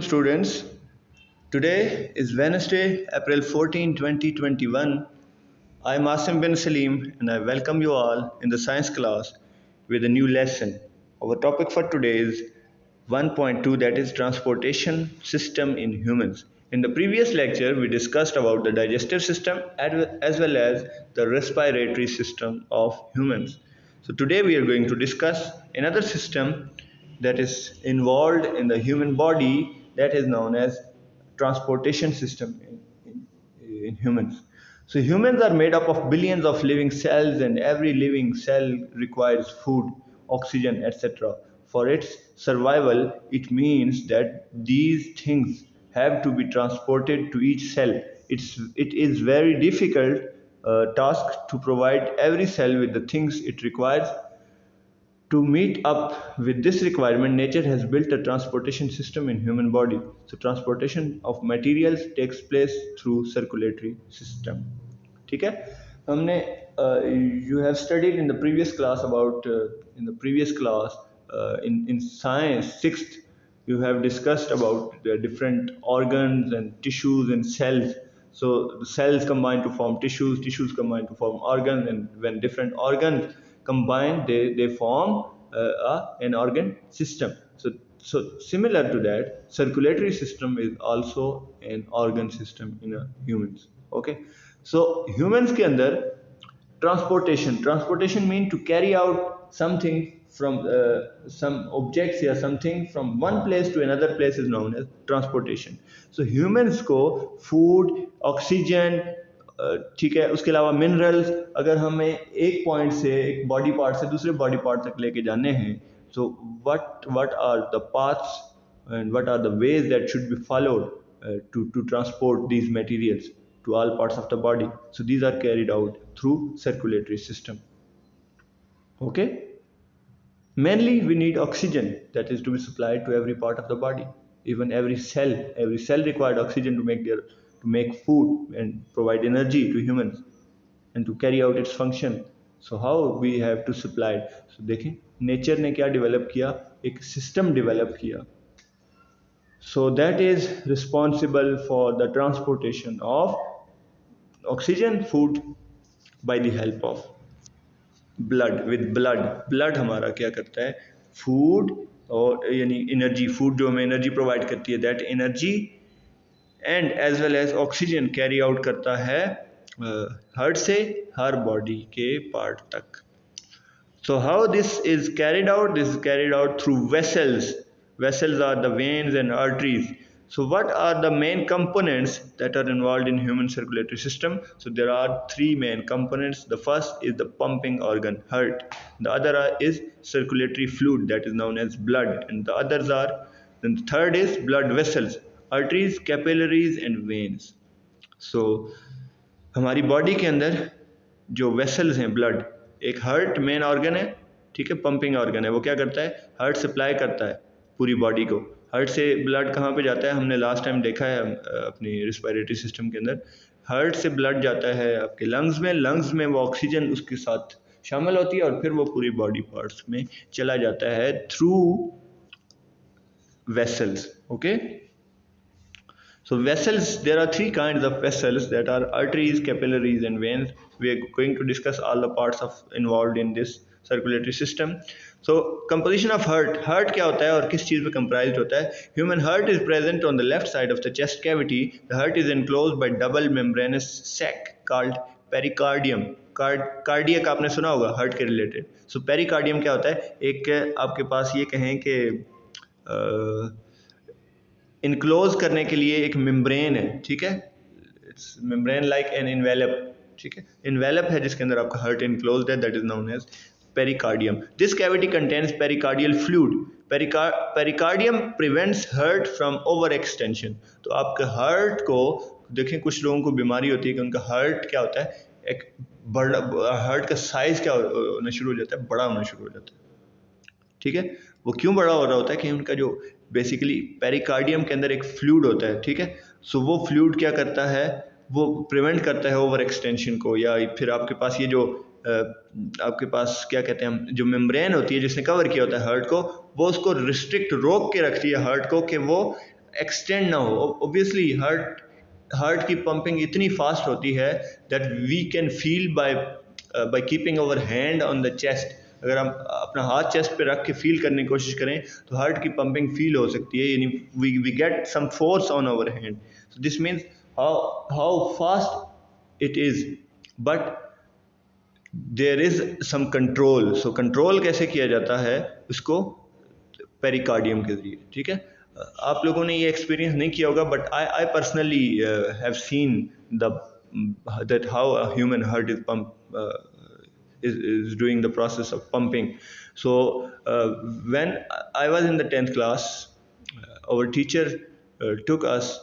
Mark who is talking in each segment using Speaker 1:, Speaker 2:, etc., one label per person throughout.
Speaker 1: students. Today is Wednesday, April 14, 2021. I am Asim bin Salim and I welcome you all in the science class with a new lesson. Our topic for today is 1.2, that is transportation system in humans. In the previous lecture, we discussed about the digestive system as well as the respiratory system of humans. So today we are going to discuss another system that is involved in the human body, that is known as transportation system in humans. So humans are made up of billions of living cells, and every living cell requires food, oxygen, etc. For its survival, it means that these things have to be transported to each cell. It is very difficult task to provide every cell with the things it requires. To meet up with this requirement, nature has built a transportation system in human body. So transportation of materials takes place through circulatory system. ठीक है? हमने you have studied in the previous class about in the previous class in science sixth, you have discussed about the different organs and tissues and cells. So the cells combine to form tissues, tissues combine to form organs, and when different organs combine, they form an organ system. So similar to that, circulatory system is also an organ system in humans. Okay, so humans के अंदर transportation mean to carry out something from some objects या something from one place to another place is known as transportation. So humans को food, oxygen, ठीक है, उसके अलावा minerals, अगर हमें एक पॉइंट से एक बॉडी पार्ट से दूसरे बॉडी पार्ट तक लेके जाने हैं, so what are the paths and what are the ways that should be followed to transport these materials to all parts of the body. So these are carried out through circulatory system. Okay, mainly we need oxygen that is to be supplied to every part of the body. Even every cell required oxygen to make food and provide energy to humans and to carry out its function. So how we have to supply it? So देखें nature ने क्या develop किया, एक system develop किया. So that is responsible for the transportation of oxygen, food by the help of blood. With blood हमारा क्या करता है, फूड और यानी एनर्जी, फूड जो हमें एनर्जी प्रोवाइड करती है, that energy and as well as oxygen carry out करता है हार्ट से हर बॉडी के पार्ट तक. So how this is carried out? This is carried out through vessels. Vessels are the veins and arteries. So what are the main components that are involved in human circulatory system? So there are three main components. The first is the pumping organ, heart. The other is circulatory fluid, that is known as blood. And the others are, then the third is blood vessels, arteries, capillaries and veins. So हमारी body के अंदर जो vessels हैं, blood, एक heart main organ है, ठीक है, pumping organ है. वो क्या करता है, हार्ट सप्लाई करता है पूरी बॉडी को. हार्ट से ब्लड कहाँ पे जाता है, हमने लास्ट टाइम देखा है अपनी रिस्पिरेटरी सिस्टम के अंदर. हार्ट से ब्लड जाता है आपके लंग्स में वो ऑक्सीजन उसके साथ शामिल होती है और फिर वो पूरी बॉडी पार्ट्स में चला जाता है through vessels. Okay, so vessels, there are three kinds of vessels, that are arteries, capillaries and veins. We are going to discuss all the parts of involved in this circulatory system. So composition of heart क्या होता है और किस चीज़ पे comprised होता है. Human heart is present on the left side of the chest cavity. The heart is enclosed by double membranous sac called pericardium. Cardiac आपने सुना होगा हार्ट के रिलेटेड. सो पेरिकार्डियम क्या होता है, एक आपके पास ये कहें कि इनक्लोज करने के लिए एक मेम्ब्रेन है, ठीक है, it's membrane like an envelope, ठीक है, इन्वेलप है जिसके अंदर आपका हार्ट इनक्लोज्ड है, that is known as pericardium. This cavity contains pericardial fluid. Pericardium prevents heart from over extension. तो आपके हार्ट को देखें, कुछ लोगों को बीमारी होती है कि उनका हार्ट क्या होता है, एक बड़ा हार्ट का साइज क्या होना शुरू हो जाता है, बड़ा होना शुरू हो जाता है. ठीक है, वो क्यों बड़ा हो रहा होता है कि उनका जो बेसिकली पेरिकार्डियम के अंदर एक फ्लूइड होता है, ठीक है. सो वो फ्लूइड क्या करता है, वो प्रिवेंट करता है ओवर एक्सटेंशन को. या फिर आपके पास ये जो आपके पास क्या कहते हैं हम, जो मेम्ब्रेन होती है जिसने कवर किया होता है हार्ट को, वो उसको रिस्ट्रिक्ट रोक के रखती है हार्ट को कि वो एक्सटेंड ना हो। ऑब्वियसली हार्ट की पंपिंग इतनी फास्ट होती है that we can feel by keeping our hand on the chest. अगर हम अपना हाथ चेस्ट पे रख के फील करने की कोशिश करें तो हार्ट की पंपिंग फील हो सकती है, यानी we get some force on our hand. So this means how fast it is, but there is some control. So control कैसे किया जाता है उसको, पेरिकार्डियम के जरिए, ठीक है। आप लोगों ने ये एक्सपीरियंस नहीं किया होगा, but I personally have seen the that how a human heart is is doing the process of pumping. So when I was in the 10th class, our teacher took us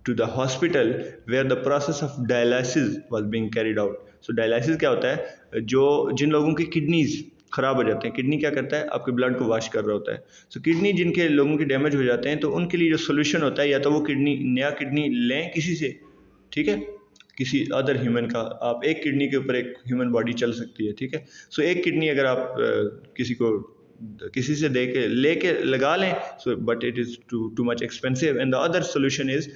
Speaker 1: to the hospital where the process of dialysis was being carried out. So dialysis क्या होता है, जिन लोगों की kidneys ख़राब हो जाते हैं, kidney क्या करता है, आपके ब्लड को वॉश कर रहा होता है। सो किडनी जिनके लोगों के डैमेज हो जाते हैं तो उनके लिए जो सोल्यूशन होता है, या तो वो नया किडनी लें किसी से, ठीक है, किसी अदर ह्यूमन का। आप एक किडनी के ऊपर एक ह्यूमन बॉडी चल सकती है, ठीक है। सो एक किडनी अगर आप किसी से लेके लगा लें, so but it is too much expensive, and the other solution is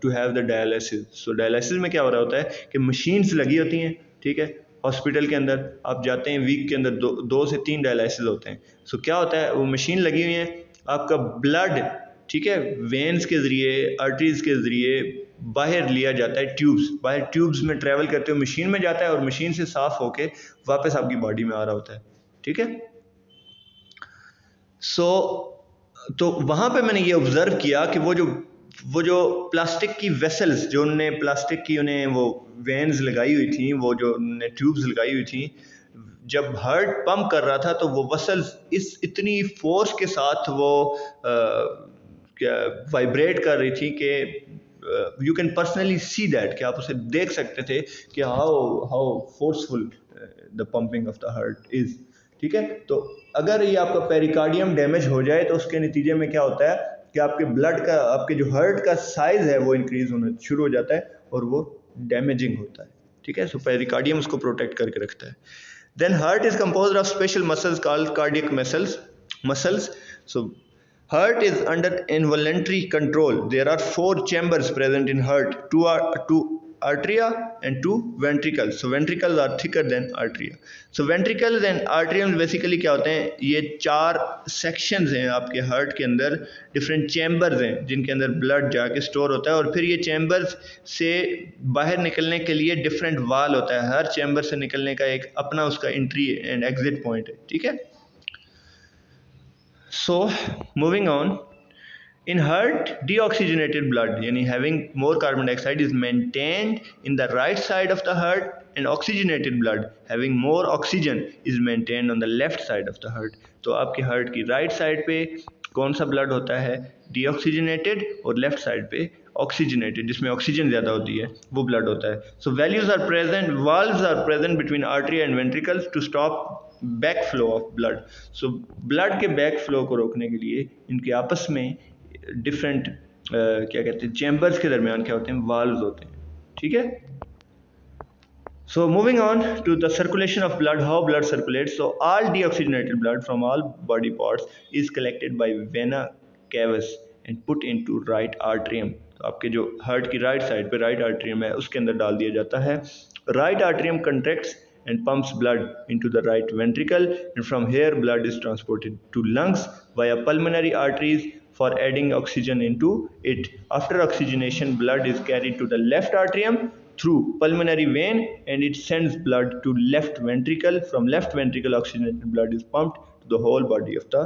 Speaker 1: to have the dialysis. So dialysis में क्या हो रहा होता है कि मशीन्स लगी होती हैं, ठीक है। हॉस्पिटल के अंदर आप जाते हैं, वीक के अंदर 2 से 3 डायलिसिस होते हैं। सो क्या होता है, वो मशीन लगी हुई है, आपका ब्लड, ठीक है, वेन्स के ज़रिए, आर्टरीज के ज़रिए बाहर लिया जाता है, बाहर ट्यूब्स में ट्रैवल करते हुए मशीन में जाता है, और मशीन से साफ होके वापस आपकी बॉडी में आ रहा होता है, ठीक है। तो वहाँ पे मैंने ये ऑब्ज़र्व किया कि वो जो प्लास्टिक की वेसल्स, जो उन्होंने प्लास्टिक की उन्हें वो वेन्स लगाई हुई थी, वो जो उन्होंने ट्यूब्स लगाई हुई थी, जब हार्ट पंप कर रहा था तो वो वेसल्स इतनी फोर्स के साथ वो वाइब्रेट कर रही थी कि you can personally see that, कि आप उसे देख सकते थे कि how forceful the pumping of the heart is, ठीक है। तो अगर ये आपका पेरिकार्डियम डैमेज हो जाए तो उसके नतीजे में क्या होता है कि आपके ब्लड का, आपके जो हार्ट का साइज है वो इंक्रीज होना शुरू हो जाता है और वो डैमेजिंग होता है, ठीक है। सो पेरिकार्डियम उसको प्रोटेक्ट करके रखता है। Then heart is composed of special muscles called cardiac muscles. So heart is under involuntary control. There are 4 chambers present in heart, two atria and 2 ventricles. So ventricles are thicker than atria. So ventricles and atriums basically क्या होते हैं, ये 4 sections हैं आपके heart के अंदर, different chambers हैं जिनके अंदर blood जाके store होता है, और फिर ये chambers से बाहर निकलने के लिए different wall होता है। हर chamber से निकलने का एक अपना उसका entry and exit point है, ठीक है। So moving on, in heart deoxygenated blood, yani having more carbon dioxide, is maintained in the right side of the heart, and oxygenated blood having more oxygen is maintained on the left side of the heart. तो आपके heart की right side पे कौन सा blood होता है, deoxygenated, और left side पे ऑक्सीजनेटेड, जिसमें ऑक्सीजन ज़्यादा होती है, वो ब्लड होता है। So values are present, valves are present between artery and ventricles to stop back flow of blood. So blood के बैक फ्लो को रोकने के लिए इनके आपस में डिफरेंट क्या कहते हैं, चैम्बर्स के दरमियान क्या होते हैं, वाल्व्स होते हैं, ठीक है। So moving on to the circulation of blood, how blood circulates. So all deoxygenated blood from all body parts is collected by vena cavus and put into right atrium. तो आपके जो हार्ट की right side पे right atrium है उसके अंदर डाल दिया जाता है। Right atrium contracts and pumps blood into the right ventricle, and from here blood is transported to lungs via pulmonary arteries for adding oxygen into it. After oxygenation, blood is carried to the left atrium through pulmonary vein and it sends blood to left ventricle. From left ventricle, oxygenated blood is pumped to the whole body of the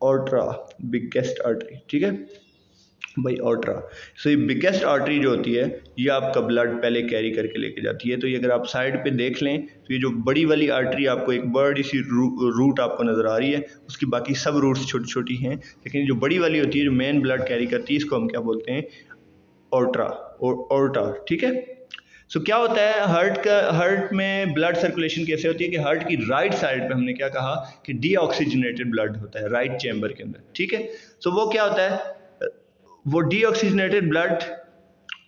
Speaker 1: aorta, biggest artery, ठीक है भाई, ऑर्ट्रा। सो ये biggest artery जो होती है ये आपका blood पहले कैरी करके लेके जाती है। तो ये अगर आप साइड पे देख लें तो ये जो बड़ी वाली आर्टरी आपको एक बड़ी सी रूट आपको नज़र आ रही है, उसकी बाकी सब रूट्स छोटी छोटी हैं, लेकिन जो बड़ी वाली होती है जो मेन ब्लड कैरी करती है इसको हम क्या बोलते हैं, ऑर्टा, ठीक है। सो क्या होता है हार्ट में ब्लड सर्कुलेशन कैसे होती है कि हार्ट की राइट साइड पे हमने क्या कहा कि डीऑक्सीजनेटेड ब्लड होता है राइट चैम्बर के अंदर, ठीक है। सो वो क्या होता है, वो डीऑक्सीजनेटेड ब्लड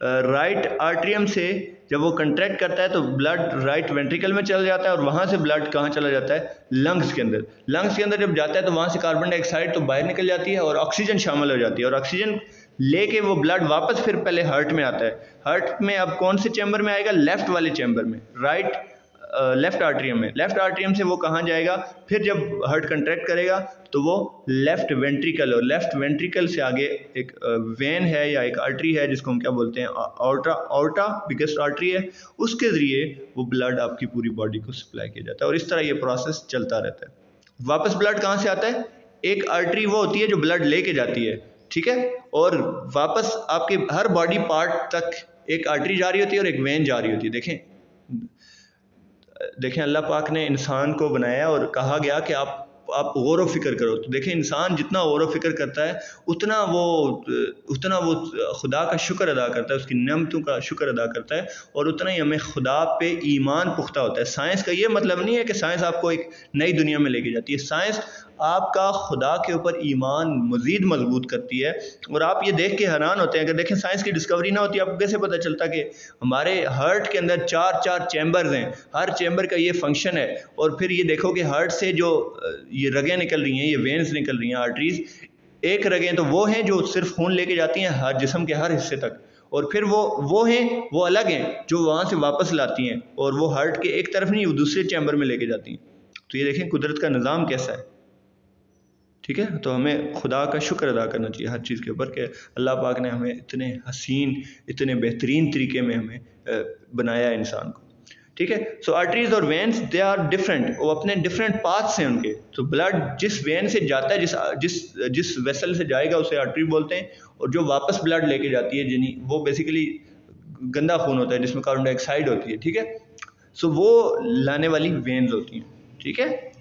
Speaker 1: राइट आर्ट्रियम से जब वो कंट्रैक्ट करता है तो ब्लड राइट वेंट्रिकल में चला जाता है और वहाँ से ब्लड कहाँ चला जाता है, लंग्स के अंदर। लंग्स के अंदर जब जाता है तो वहाँ से कार्बन डाइऑक्साइड तो बाहर निकल जाती है और ऑक्सीजन शामिल हो जाती है, और ऑक्सीजन लेके वो ब्लड वापस फिर पहले हार्ट में आता है। हार्ट में अब कौन से चैम्बर में आएगा, लेफ्ट वाले चैम्बर में, राइट लेफ्ट आर्ट्रियम में। लेफ्ट आर्ट्रियम से वो कहाँ जाएगा, फिर जब हार्ट कंट्रैक्ट करेगा तो वो लेफ्ट वेंट्रिकल, और लेफ्ट वेंट्रिकल से आगे एक वेन है या एक आर्टरी है जिसको हम क्या बोलते हैं, ऑर्टा बिगेस्ट आर्टरी है, उसके ज़रिए वो ब्लड आपकी पूरी बॉडी को सप्लाई किया जाता है, और इस तरह ये प्रोसेस चलता रहता है। वापस ब्लड कहाँ से आता है, एक आर्टरी वो होती है जो ब्लड लेके जाती है, ठीक है, और वापस आपके हर बॉडी पार्ट तक एक आर्टरी जा रही होती है और एक वेन जा रही होती है। देखें अल्लाह पाक ने इंसान को बनाया और कहा गया कि आप गौर व फिक्र करो। तो देखें इंसान जितना गौर व फिक्र करता है उतना वो खुदा का शुक्र अदा करता है, उसकी नेमतों का शुक्र अदा करता है, और उतना ही हमें खुदा पे ईमान पुख्ता होता है। साइंस का ये मतलब नहीं है कि साइंस आपको एक नई दुनिया में लेके जाती है, साइंस आपका खुदा के ऊपर ईमान मज़ीद मजबूत करती है। और आप ये देख के हैरान होते हैं, अगर देखें साइंस की डिस्कवरी ना होती आपको कैसे पता चलता कि हमारे हार्ट के अंदर चार चैम्बर्स हैं, हर चैम्बर का ये फंक्शन है। और फिर ये देखो कि हार्ट से जो ये रगें निकल रही हैं, ये वेन्स निकल रही हैं, आर्टरीज, एक रगें तो वो हैं जो सिर्फ खून लेके जाती हैं हर जिस्म के हर हिस्से तक, और फिर वो हैं, वो अलग हैं जो वहाँ से वापस लाती हैं, और वो हार्ट के एक तरफ नहीं वो दूसरे चैम्बर में लेके जाती हैं। तो ये देखें कुदरत का निज़ाम कैसा है, ठीक है। तो हमें खुदा का शुक्र अदा करना चाहिए हर चीज़ के ऊपर कि अल्लाह पाक ने हमें इतने हसीन, इतने बेहतरीन तरीके में हमें बनाया है इंसान को, ठीक है। सो आर्टरीज और वेन्स दे आर डिफरेंट, वो अपने डिफरेंट पाथ्स हैं उनके। तो ब्लड जिस वेन से जाता है, जिस वेसल से जाएगा उसे आर्टरी बोलते हैं, और जो वापस ब्लड लेके जाती है जिन्हीं, वो बेसिकली गंदा खून होता है जिसमें कार्बन डाइऑक्साइड होती है, ठीक है। सो वो लाने वाली वेन्स होती हैं, ठीक है।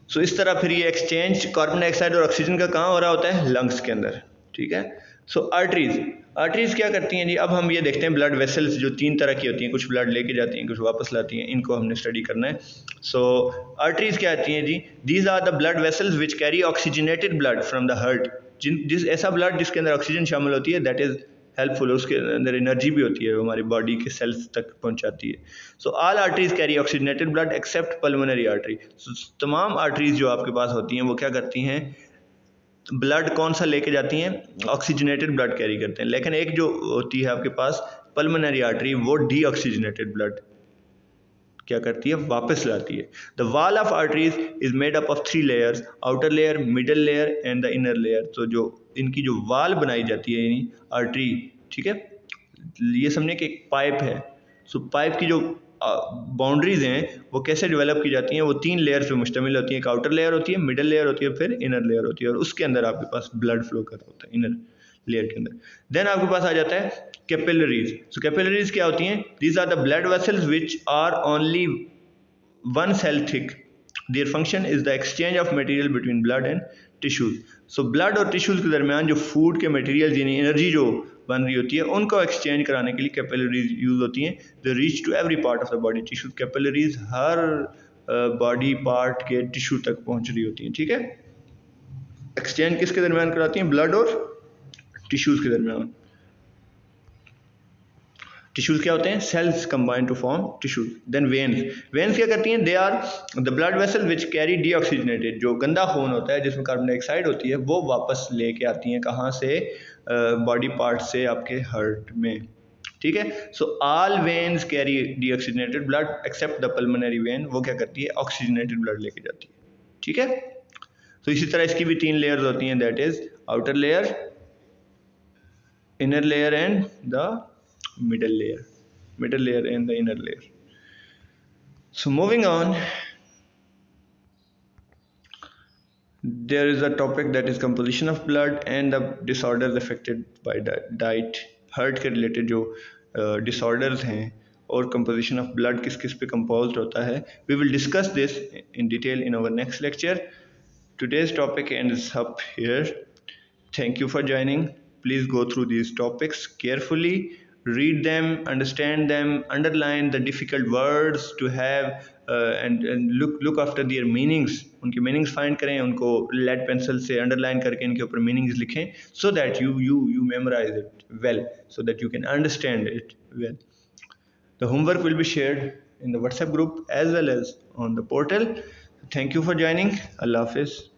Speaker 1: सो इस तरह फिर ये एक्सचेंज कार्बन डाइऑक्साइड और ऑक्सीजन का कहाँ हो रहा होता है, लंग्स के अंदर, ठीक है। सो आर्टरीज क्या करती हैं जी, अब हम ये देखते हैं ब्लड वेसल्स जो 3 तरह की होती हैं, कुछ ब्लड लेके जाती हैं, कुछ वापस लाती हैं, इनको हमने स्टडी करना है। सो आर्टरीज क्या आती हैं जी, these are the blood vessels which carry oxygenated blood from the heart. जिस ऐसा ब्लड जिसके अंदर ऑक्सीजन शामिल होती है, दैट इज़ हेल्पफुल, उसके अंदर एनर्जी भी होती है, हमारी बॉडी के सेल्स तक पहुंचाती है। So all arteries carry oxygenated blood accept pulmonary artery. तमाम आर्टरीज जो आपके पास होती हैं वो क्या करती हैं, ब्लड कौन सा लेके जाती हैं, ऑक्सीजनेटेड ब्लड कैरी करते हैं। लेकिन एक जो होती है आपके पास पल्मोनरी आर्टरी, वो डीऑक्सीजनेटेड ब्लड क्या करती है, वापस लाती है। The wall of arteries is made up of 3 layers, outer layer, middle layer and the inner layer. तो जो इनकी जो वाल बनाई जाती है यानी आर्टरी, ठीक है, ये समझे कि एक पाइप है। सो पाइप की जो बाउंड्रीज हैं वो कैसे डेवलप की जाती हैं, वो 3 लेयर्स पे मुश्तमिल होती हैं। एक आउटर लेयर होती है, मिडल लेयर होती है, फिर इनर लेयर होती है, और उसके अंदर आपके पास ब्लड फ्लो कर रहा होता है इनर लेयर के अंदर। देन आपके पास आ जाता है कैपिलरीज। सो कैपिलरीज क्या होती हैं, these are the blood vessels which are only 1 cell thick. Their function is the exchange of material between blood and tissues. So blood और tissues के दरमियान जो फूड के मटेरियल यानी एनर्जी जो बन रही होती है उनको एक्सचेंज कराने के लिए कैपिलरीज यूज होती हैं। They reach to every part of the body tissues. Capillaries हर बॉडी पार्ट के टिश्यू तक पहुंच रही होती हैं, ठीक है। एक्सचेंज किसके दरमियान कराती हैं, ब्लड और टिश्यूज के दरमियान। टिश्यूज क्या होते हैं, cells combine to form tissues. Then veins क्या करती हैं, they are the blood vessel which carry deoxygenated, जो गंदा खून होता है जिसमें कार्बन डाइऑक्साइड होती है, वो वापस लेके आती हैं कहाँ से, बॉडी पार्ट से आपके हार्ट में, ठीक है। So all veins carry deoxygenated blood except the pulmonary vein, वो क्या करती है, ऑक्सीजनेटेड ब्लड लेके जाती है, ठीक है। तो इसी तरह इसकी भी 3 लेयर्स होती हैं, that is outer layer, inner layer and the middle layer and the inner layer. So moving on, there is a topic that is composition of blood and the disorders affected by diet. Heart के related जो disorders हैं और composition of blood किस किस पे composed होता है, we will discuss this in detail in our next lecture. Today's topic ends up here. Thank you for joining. Please go through these topics carefully, read them, understand them, underline the difficult words to have and look after their meanings, उनके meanings find करें, उनको lead pencil से underline करके इनके ऊपर meanings लिखें, so that you memorize it well, so that you can understand it well. The homework will be shared in the WhatsApp group as well as on the portal. Thank you for joining. Allah Hafiz.